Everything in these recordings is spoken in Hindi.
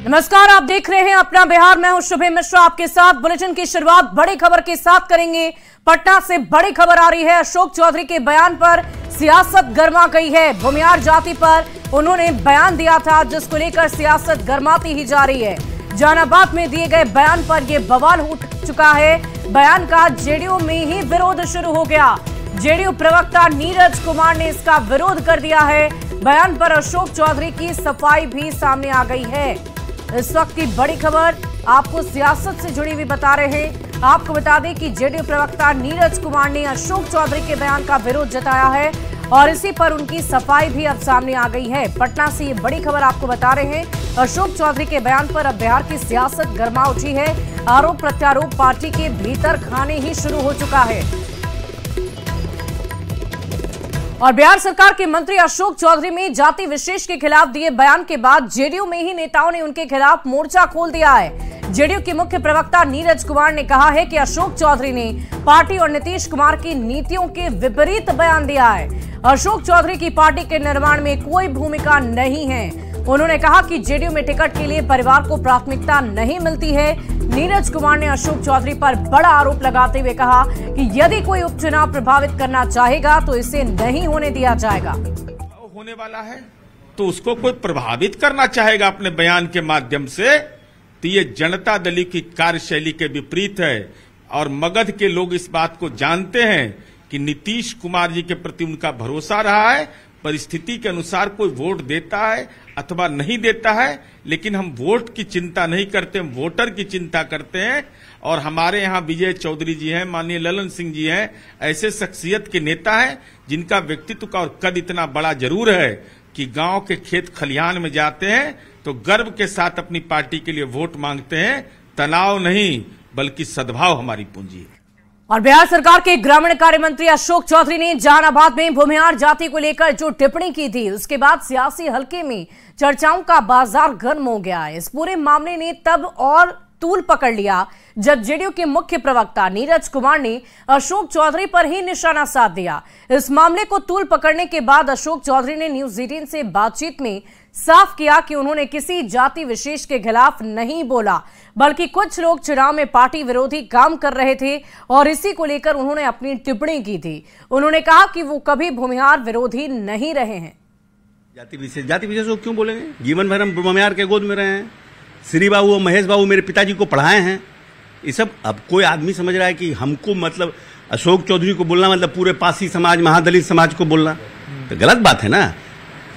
नमस्कार, आप देख रहे हैं अपना बिहार। मैं हूं शुभे मिश्रा आपके साथ। बुलेटिन की शुरुआत बड़ी खबर के साथ करेंगे। पटना से बड़ी खबर आ रही है। अशोक चौधरी के बयान पर सियासत गर्मा गई है। भूमिहार जाति पर उन्होंने बयान दिया था, जिसको लेकर सियासत गर्माती ही जा रही है। जहानाबाद में दिए गए बयान पर यह बवाल उठ चुका है। बयान का जेडीयू में ही विरोध शुरू हो गया। जेडीयू प्रवक्ता नीरज कुमार ने इसका विरोध कर दिया है। बयान पर अशोक चौधरी की सफाई भी सामने आ गई है। इस वक्त की बड़ी खबर आपको सियासत से जुड़ी हुई बता रहे हैं। आपको बता दें कि जेडीयू प्रवक्ता नीरज कुमार ने अशोक चौधरी के बयान का विरोध जताया है और इसी पर उनकी सफाई भी अब सामने आ गई है। पटना से ये बड़ी खबर आपको बता रहे हैं। अशोक चौधरी के बयान पर अब बिहार की सियासत गर्मा उठी है। आरोप प्रत्यारोप पार्टी के भीतर खाने ही शुरू हो चुका है और बिहार सरकार के मंत्री अशोक चौधरी में जाति विशेष के खिलाफ दिए बयान के बाद जेडीयू में ही नेताओं ने उनके खिलाफ मोर्चा खोल दिया है। जेडीयू के मुख्य प्रवक्ता नीरज कुमार ने कहा है कि अशोक चौधरी ने पार्टी और नीतीश कुमार की नीतियों के विपरीत बयान दिया है। अशोक चौधरी की पार्टी के निर्माण में कोई भूमिका नहीं है। उन्होंने कहा कि जेडीयू में टिकट के लिए परिवार को प्राथमिकता नहीं मिलती है। नीरज कुमार ने अशोक चौधरी पर बड़ा आरोप लगाते हुए कहा कि यदि कोई उपचुनाव प्रभावित करना चाहेगा तो इसे नहीं होने दिया जाएगा। होने वाला है तो उसको कोई प्रभावित करना चाहेगा अपने बयान के माध्यम से, तो ये जनता दल की कार्यशैली के विपरीत है। और मगध के लोग इस बात को जानते हैं कि नीतीश कुमार जी के प्रति उनका भरोसा रहा है। परिस्थिति के अनुसार कोई वोट देता है अथवा नहीं देता है, लेकिन हम वोट की चिंता नहीं करते, हम वोटर की चिंता करते हैं। और हमारे यहाँ विजय चौधरी जी हैं, माननीय ललन सिंह जी हैं, ऐसे शख्सियत के नेता हैं जिनका व्यक्तित्व का और कद इतना बड़ा जरूर है कि गांव के खेत खलिहान में जाते हैं तो गर्व के साथ अपनी पार्टी के लिए वोट मांगते हैं। तनाव नहीं बल्कि सद्भाव हमारी पूंजी है। और बिहार सरकार के ग्रामीण कार्य मंत्री अशोक चौधरी ने जहानाबाद में भूमिहार जाति को लेकर जो टिप्पणी की थी, उसके बाद सियासी हलके में चर्चाओं का बाजार गर्म हो गया है। इस पूरे मामले ने तब और तूल पकड़ लिया जब जेडीयू के मुख्य प्रवक्ता नीरज कुमार ने अशोक चौधरी पर ही निशाना साध दिया। इस मामले को तूल पकड़ने के बाद अशोक चौधरी ने न्यूज 18 से बातचीत में साफ किया कि उन्होंने किसी जाति विशेष के खिलाफ नहीं बोला, बल्कि कुछ लोग चुनाव में पार्टी विरोधी काम कर रहे थे और इसी को लेकर उन्होंने अपनी टिप्पणी की थी। उन्होंने कहा कि वो कभी भूमिहार विरोधी नहीं रहे हैं। जाति विशेष को क्यों बोलेंगे? जीवन भर हम भूमिहार के गोद में रहे हैं। श्री बाबू और महेश बाबू मेरे पिताजी को पढ़ाए हैं। ये सब अब कोई आदमी समझ रहा है कि हमको मतलब अशोक चौधरी को बोलना मतलब पूरे पासी समाज, महादलित समाज को बोलना, तो गलत बात है ना।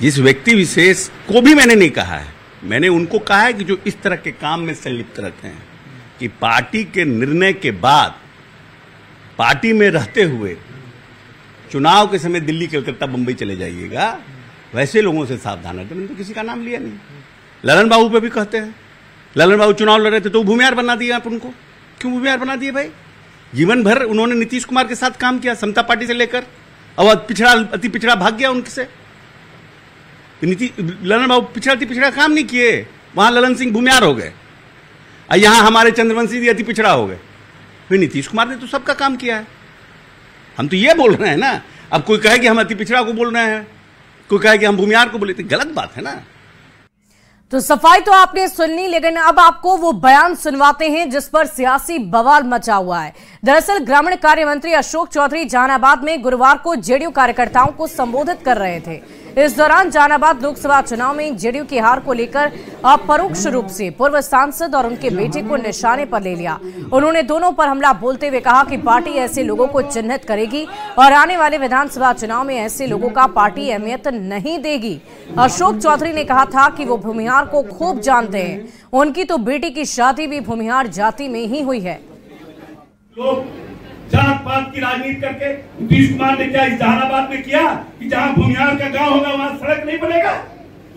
जिस व्यक्ति विशेष को भी मैंने नहीं कहा है, मैंने उनको कहा है कि जो इस तरह के काम में संलिप्त रहते हैं, कि पार्टी के निर्णय के बाद पार्टी में रहते हुए चुनाव के समय दिल्ली, कलकत्ता, मुंबई चले जाइएगा, वैसे लोगों से सावधान रहते। मैंने तो किसी का नाम लिया नहीं। ललन बाबू पे भी कहते हैं, ललन बाबू चुनाव लड़ रहे थे तो भूमिहार बना दिया आप उनको। क्यों भूमिहार बना दिए भाई? जीवन भर उन्होंने नीतीश कुमार के साथ काम किया, समता पार्टी से लेकर, और अति पिछड़ा भाग गया उनसे। ललन बाबू पिछड़ा काम नहीं किए, वहां ललन सिंह भूमिहार हो गए, और यहां हमारे चंद्रवंशी जी अति पिछड़ा हो गए। फिर नीतीश कुमार ने तो सबका काम किया है। हम तो ये बोल रहे हैं ना। अब कोई कहे कि हम अति पिछड़ा को बोल रहे हैं, कोई कहे कि हम भूमिहार को बोले, तो गलत बात है ना। तो सफाई तो आपने सुन ली, लेकिन अब आपको वो बयान सुनवाते हैं जिस पर सियासी बवाल मचा हुआ है। दरअसल ग्रामीण कार्य मंत्री अशोक चौधरी जहानाबाद में गुरुवार को जेडीयू कार्यकर्ताओं को संबोधित कर रहे थे। इस दौरान जहानाबाद लोकसभा चुनाव में जेडीयू की हार को लेकर अपरोक्ष रूप से पूर्व सांसद और उनके बेटे को निशाने पर ले लिया। उन्होंने दोनों पर हमला बोलते हुए कहा कि पार्टी ऐसे लोगों को चिन्हित करेगी और आने वाले विधानसभा चुनाव में ऐसे लोगों का पार्टी अहमियत नहीं देगी। अशोक चौधरी ने कहा था कि वो भूमिहार को खूब जानते हैं। उनकी तो बेटी की शादी भी भूमिहार जाति में ही हुई है। जात पात की राजनीति करके नीतीश कुमार ने क्या इस जहानाबाद में किया कि जहां भूमिहार का गांव होगा वहां सड़क नहीं बनेगा।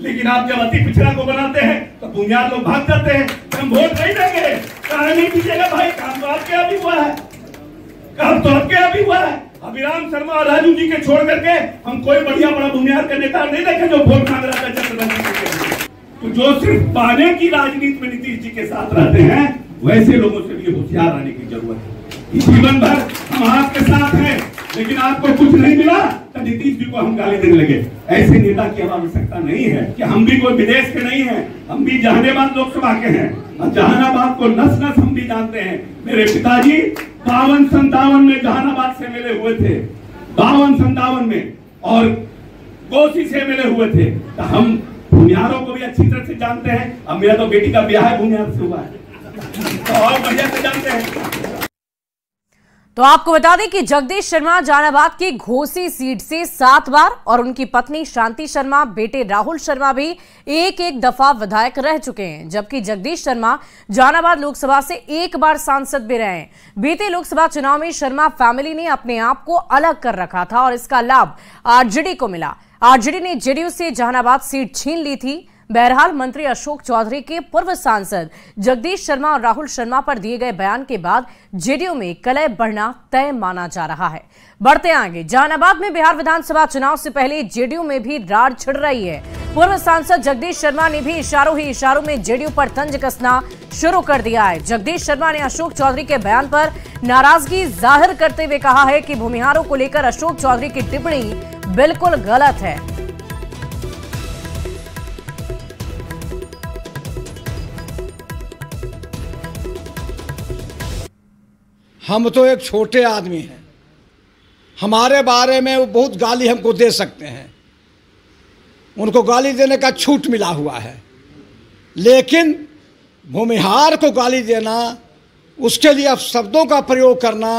लेकिन आप जब अति पिछड़ा को बनाते हैं तो भूमिहार लोग भाग जाते हैं, हम वोट नहीं देंगे। कहा नहीं दीजिएगा भाई, काम तो आपके यहाँ भी हुआ है, काम तो आपके यहाँ भी हुआ है। अभिराम शर्मा और राजू जी के छोड़ करके हम कोई बढ़िया बड़ा भूमिहार का नेता नहीं देखे जो वोट मांग रहा था। तो जो सिर्फ पाने की राजनीति में नीतीश जी के साथ रहते हैं, वैसे लोगों से भी होशियार रहने की जरूरत है। जीवन भर हम आपके साथ हैं। लेकिन आपको कुछ नहीं मिला तो नीतीश जी को हम गाली देने लगे। ऐसे नेता की आवश्यकता नहीं है कि हम भी कोई विदेश के नहीं हैं, हम भी जहानाबाद लोकसभा के हैं और जहानाबाद को नस नस हम भी जानते हैं। मेरे पिताजी 52-57 में जहानाबाद से मिले हुए थे, 52-57 में, और कोसी से मिले हुए थे। तो हम भूमिहारों को भी अच्छी तरह से जानते हैं। अब मेरा तो बेटी का ब्याह है भूमिहार से हुआ है, तो और बढ़िया से जानते हैं। तो आपको बता दें कि जगदीश शर्मा जहानाबाद की घोसी सीट से 7 बार और उनकी पत्नी शांति शर्मा, बेटे राहुल शर्मा भी एक दफा विधायक रह चुके हैं, जबकि जगदीश शर्मा जहानाबाद लोकसभा से 1 बार सांसद भी रहे हैं। बीते लोकसभा चुनाव में शर्मा फैमिली ने अपने आप को अलग कर रखा था और इसका लाभ आरजेडी को मिला। आरजेडी ने जेडीयू से जहानाबाद सीट छीन ली थी। बहरहाल मंत्री अशोक चौधरी के पूर्व सांसद जगदीश शर्मा और राहुल शर्मा पर दिए गए बयान के बाद जेडीयू में कलह बढ़ना तय माना जा रहा है। बढ़ते आगे, जहानाबाद में बिहार विधानसभा चुनाव से पहले जेडीयू में भी रार छिड़ रही है। पूर्व सांसद जगदीश शर्मा ने भी इशारों में जेडीयू पर तंज कसना शुरू कर दिया है। जगदीश शर्मा ने अशोक चौधरी के बयान पर नाराजगी जाहिर करते हुए कहा है कि भूमिहारों को लेकर अशोक चौधरी की टिप्पणी बिल्कुल गलत है। हम तो एक छोटे आदमी हैं, हमारे बारे में वो बहुत गाली हमको दे सकते हैं, उनको गाली देने का छूट मिला हुआ है, लेकिन भूमिहार को गाली देना, उसके लिए शब्दों का प्रयोग करना,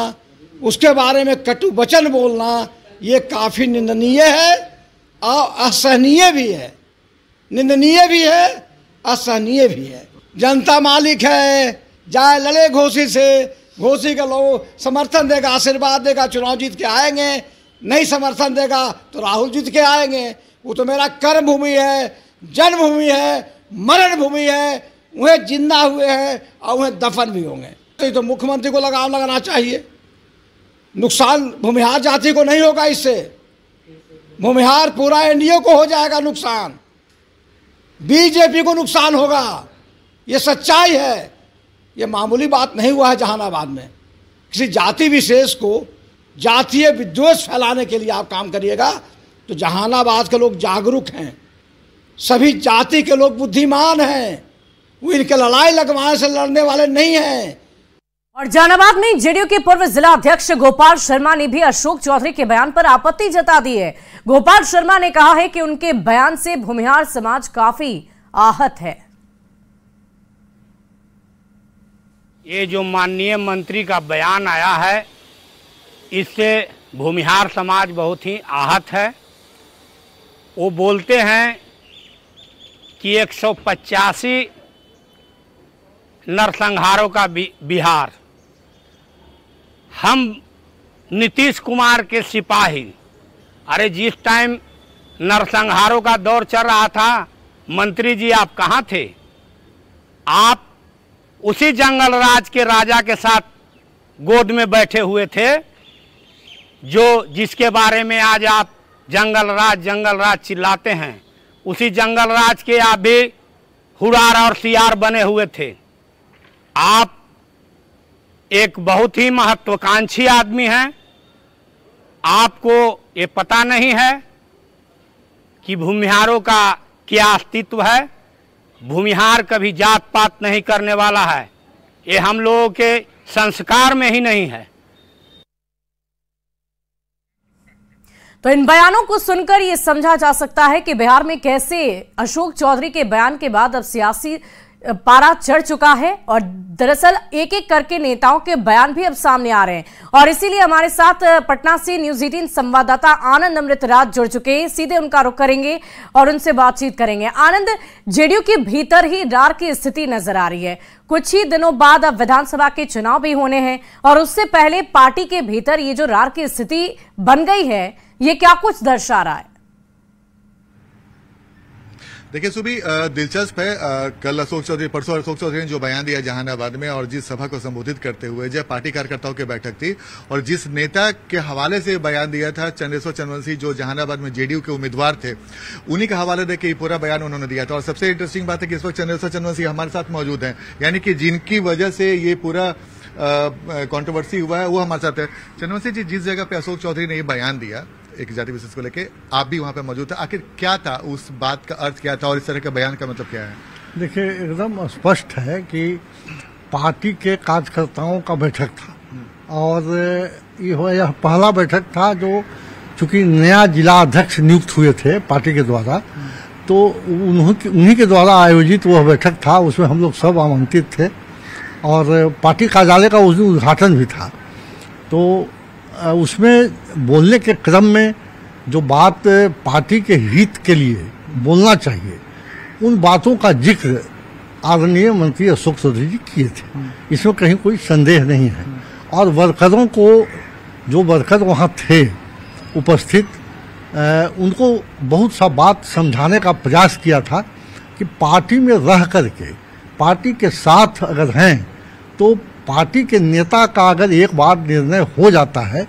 उसके बारे में कटु वचन बोलना, ये काफ़ी निंदनीय है और असहनीय भी है। निंदनीय भी है, असहनीय भी है। जनता मालिक है, जाए लड़े घोसी से, घोसी के लोग समर्थन देगा, आशीर्वाद देगा, चुनाव जीत के आएंगे, नहीं समर्थन देगा तो राहुल जीत के आएंगे। वो तो मेरा कर्म भूमि है, जन्मभूमि है, मरण भूमि है, वह जिंदा हुए हैं और वह दफन भी होंगे। तो मुख्यमंत्री को लगाम लगाना चाहिए। नुकसान भूमिहार जाति को नहीं होगा, इससे भूमिहार पूरा एनडीए को हो जाएगा नुकसान, बीजेपी को नुकसान होगा। ये सच्चाई है, ये मामूली बात नहीं हुआ है। जहानाबाद में किसी जाति विशेष को जातीय विद्वेष फैलाने के लिए आप काम करिएगा तो जहानाबाद के लोग जागरूक हैं, सभी जाति के लोग बुद्धिमान हैं, वो इनके लड़ाई लगवाने से लड़ने वाले नहीं हैं। और जहानाबाद में जेडीयू के पूर्व जिला अध्यक्ष गोपाल शर्मा ने भी अशोक चौधरी के बयान पर आपत्ति जता दी है। गोपाल शर्मा ने कहा है कि उनके बयान से भूमिहार समाज काफी आहत है। ये जो माननीय मंत्री का बयान आया है, इससे भूमिहार समाज बहुत ही आहत है। वो बोलते हैं कि 185 नरसंहारों का बिहार, हम नीतीश कुमार के सिपाही। अरे जिस टाइम नरसंहारों का दौर चल रहा था, मंत्री जी आप कहाँ थे? आप उसी जंगल राज के राजा के साथ गोद में बैठे हुए थे, जो जिसके बारे में आज आप जंगल राज चिल्लाते हैं। उसी जंगल राज के आप भी हुड़ार और सियार बने हुए थे। आप एक बहुत ही महत्वाकांक्षी आदमी हैं। आपको ये पता नहीं है कि भूमिहारों का क्या अस्तित्व है। भूमिहार कभी जात पात नहीं करने वाला है, ये हम लोगों के संस्कार में ही नहीं है। तो इन बयानों को सुनकर यह समझा जा सकता है कि बिहार में कैसे अशोक चौधरी के बयान के बाद अब सियासी पारा चढ़ चुका है और दरअसल एक एक करके नेताओं के बयान भी अब सामने आ रहे हैं। और इसीलिए हमारे साथ पटना से न्यूज 18 संवाददाता आनंद अमृतराज जुड़ चुके हैं। सीधे उनका रुख करेंगे और उनसे बातचीत करेंगे। आनंद, जेडीयू के भीतर ही रार की स्थिति नजर आ रही है। कुछ ही दिनों बाद अब विधानसभा के चुनाव भी होने हैं और उससे पहले पार्टी के भीतर ये जो रार की स्थिति बन गई है, ये क्या कुछ दर्शा रहा है? देखिए सुबी, दिलचस्प है। कल परसों अशोक चौधरी ने जो बयान दिया जहानाबाद में और जिस सभा को संबोधित करते हुए, जब पार्टी कार्यकर्ताओं की बैठक थी और जिस नेता के हवाले से बयान दिया था, चंद्रेश्वर चंद्रवंशी, जो जहानाबाद में जेडीयू के उम्मीदवार थे, उन्हीं का हवाले देकर ये पूरा बयान उन्होंने दिया था। और सबसे इंटरेस्टिंग बात है कि इस वक्त चंद्रेश्वर चंद्रवंशी हमारे साथ मौजूद हैं, यानी कि जिनकी वजह से ये पूरा कंट्रोवर्सी हुआ है वो हमारे साथ है। चंद्रवंशी जी, जिस जगह पे अशोक चौधरी ने ये बयान दिया एक जाति विशेष को लेके, आप भी वहां पे मौजूद थे, आखिर क्या था उस बात का अर्थ, क्या था और इस तरह के बयान का मतलब क्या है? देखिए, एकदम स्पष्ट है कि पार्टी के कार्यकर्ताओं का बैठक था और यह पहला बैठक था जो, चूंकि नया जिला अध्यक्ष नियुक्त हुए थे पार्टी के द्वारा, तो उन्हीं के द्वारा आयोजित वह बैठक था। उसमें हम लोग सब आमंत्रित थे और पार्टी कार्यालय का उस दिन उद्घाटन भी था। तो उसमें बोलने के क्रम में जो बात पार्टी के हित के लिए बोलना चाहिए, उन बातों का जिक्र आदरणीय मंत्री अशोक चौधरी जी किए थे, इसमें कहीं कोई संदेह नहीं है। और वर्करों को, जो वर्कर वहाँ थे उपस्थित, उनको बहुत सा बात समझाने का प्रयास किया था कि पार्टी में रह करके पार्टी के साथ अगर हैं तो पार्टी के नेता का अगर एक बार निर्णय हो जाता है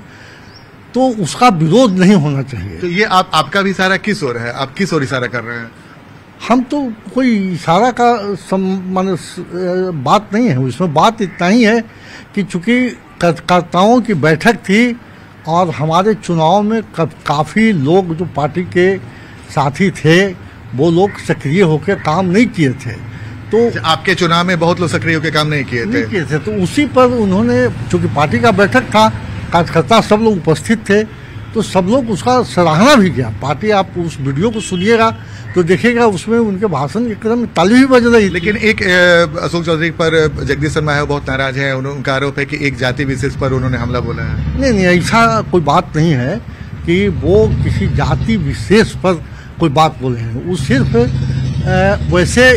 तो उसका विरोध नहीं होना चाहिए। तो ये आपका भी इशारा किस ओर है? आप किस ओर इशारा कर रहे हैं? हम तो कोई इशारा का बात नहीं है, उसमें बात इतना ही है कि चूंकि कार्यकर्ताओं की बैठक थी और हमारे चुनाव में काफ़ी लोग जो पार्टी के साथी थे वो लोग सक्रिय होकर काम नहीं किए थे। तो आपके चुनाव में बहुत लोग सक्रिय होकर काम नहीं किए थे, तो उसी पर उन्होंने, चूंकि पार्टी का बैठक था, कार्यकर्ता सब लोग उपस्थित थे, तो सब लोग उसका सराहना भी किया। पार्टी, आप उस वीडियो को सुनिएगा तो देखिएगा उसमें उनके भाषण के क्रम में ताली भी बज रही। लेकिन एक अशोक चौधरी पर जगदीश शर्मा है, बहुत नाराज है, उनका आरोप है कि एक जाति विशेष पर उन्होंने हमला बोला है। नहीं, ऐसा कोई बात नहीं है कि वो किसी जाति विशेष पर कोई बात बोले हैं। वो सिर्फ वैसे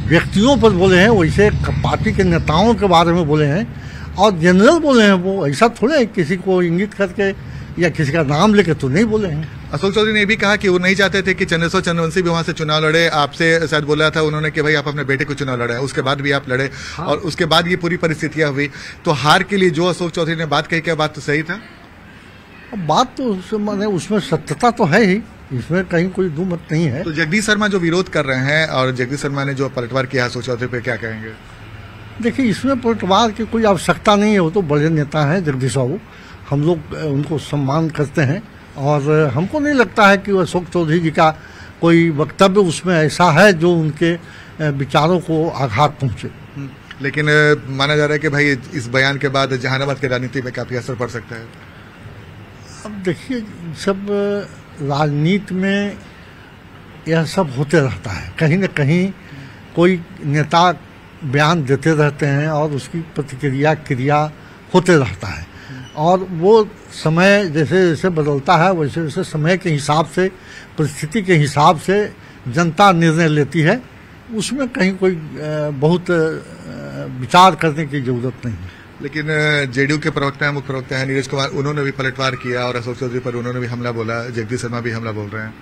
व्यक्तियों पर बोले हैं, वैसे पार्टी के नेताओं के बारे में बोले हैं और जनरल बोले हैं। वो ऐसा थोड़े है किसी को इंगित करके या किसी का नाम लेके तो नहीं बोले हैं। अशोक चौधरी ने भी कहा कि वो नहीं चाहते थे कि चंद्रवंशी भी वहां से चुनाव लड़े। आपसे शायद बोला था उन्होंने कि भाई आप अपने बेटे को चुनाव लड़े, उसके बाद भी आप लड़े। हाँ। और उसके बाद ये पूरी परिस्थितियां हुई, तो हार के लिए जो अशोक चौधरी ने बात कही, क्या बात तो सही था? बात तो माने उसमें सत्यता तो है ही, इसमें कहीं कोई दो मत नहीं है। तो जगदीश शर्मा जो विरोध कर रहे हैं और जगदीश शर्मा ने जो पलटवार किया अशोक चौधरी पे, क्या कहेंगे? देखिए, इसमें पलटवार की कोई आवश्यकता नहीं है। वो तो बड़े नेता हैं जगदीश बाबू, हम लोग उनको सम्मान करते हैं और हमको नहीं लगता है कि अशोक चौधरी जी का कोई वक्तव्य उसमें ऐसा है जो उनके विचारों को आघात पहुंचे। लेकिन माना जा रहा है कि भाई इस बयान के बाद जहानाबाद की राजनीति में काफी असर पड़ सकता है। अब देखिए, सब राजनीति में यह सब होते रहता है, कहीं न कहीं कोई नेता बयान देते रहते हैं और उसकी प्रतिक्रिया क्रिया होते रहता है और वो समय जैसे जैसे बदलता है वैसे वैसे समय के हिसाब से, परिस्थिति के हिसाब से जनता निर्णय लेती है। उसमें कहीं कोई बहुत विचार करने की जरूरत नहीं है। लेकिन जेडीयू के प्रवक्ता है, मुख्य प्रवक्ता है नीरज कुमार, उन्होंने भी पलटवार किया और अशोक चौधरी पर उन्होंने भी हमला बोला। जगदीश शर्मा भी हमला बोल रहे हैं।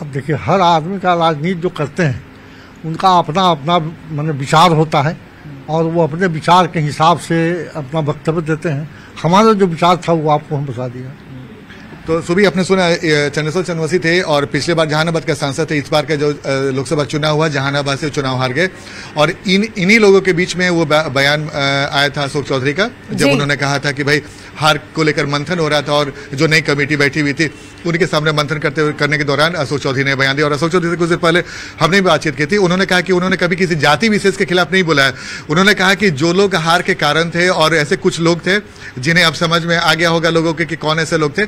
अब देखिए, हर आदमी का राजनीति जो करते हैं उनका अपना अपना माने विचार होता है और वो अपने विचार के हिसाब से अपना वक्तव्य देते हैं। हमारा जो विचार था वो आपको हम बता दिया। तो सुबह आपने सुना चंद्रवंशी थे और पिछले बार जहानाबाद के सांसद थे। इस बार का जो लोकसभा चुनाव हुआ जहानाबाद से चुनाव हार गए और इन्हीं लोगों के बीच में वो बयान आया था अशोक चौधरी का, जब उन्होंने कहा था कि भाई हार को लेकर मंथन हो रहा था और जो नई कमेटी बैठी हुई थी उनके सामने मंथन करने के दौरान अशोक चौधरी ने बयान दिया। और अशोक चौधरी से कुछ देर पहले हमने भी बातचीत की थी, उन्होंने कहा कि उन्होंने कभी किसी जाति विशेष के खिलाफ नहीं बोला है। उन्होंने कहा कि जो लोग हार के कारण थे और ऐसे कुछ लोग थे जिन्हें अब समझ में आ गया होगा लोगों के कि कौन ऐसे लोग थे,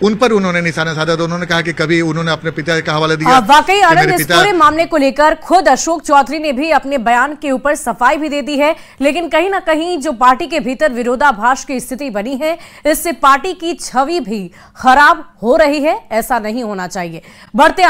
उन पर उन्होंने निशाना साधा। तो उन्होंने कहा कि कभी उन्होंने अपने पिता का हवाला दिया। वाकई आनंद, इस पूरे मामले को लेकर खुद अशोक चौधरी ने भी अपने बयान के ऊपर सफाई भी दे दी है, लेकिन कहीं ना कहीं जो पार्टी के भीतर विरोधाभास की स्थिति बनी है, इससे पार्टी की छवि भी खराब हो रही है। ऐसा नहीं होना चाहिए। बढ़ते